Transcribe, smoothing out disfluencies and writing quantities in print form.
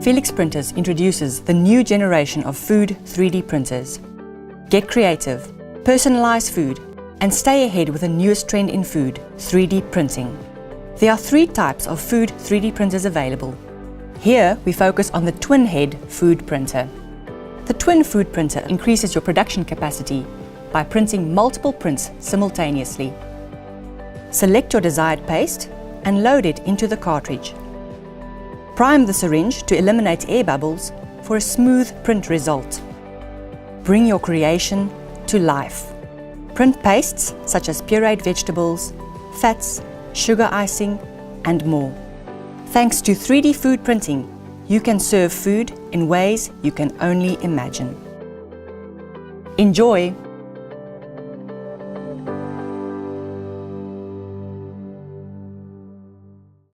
FELIX Printers introduces the new generation of food 3D printers. Get creative, personalize food, and stay ahead with the newest trend in food, 3D printing. There are 3 types of food 3D printers available. Here we focus on the twin head food printer. The twin food printer increases your production capacity by printing multiple prints simultaneously. Select your desired paste and load it into the cartridge. Prime the syringe to eliminate air bubbles for a smooth print result. Bring your creation to life. Print pastes such as pureed vegetables, fats, sugar icing, and more. Thanks to 3D food printing, you can serve food in ways you can only imagine. Enjoy!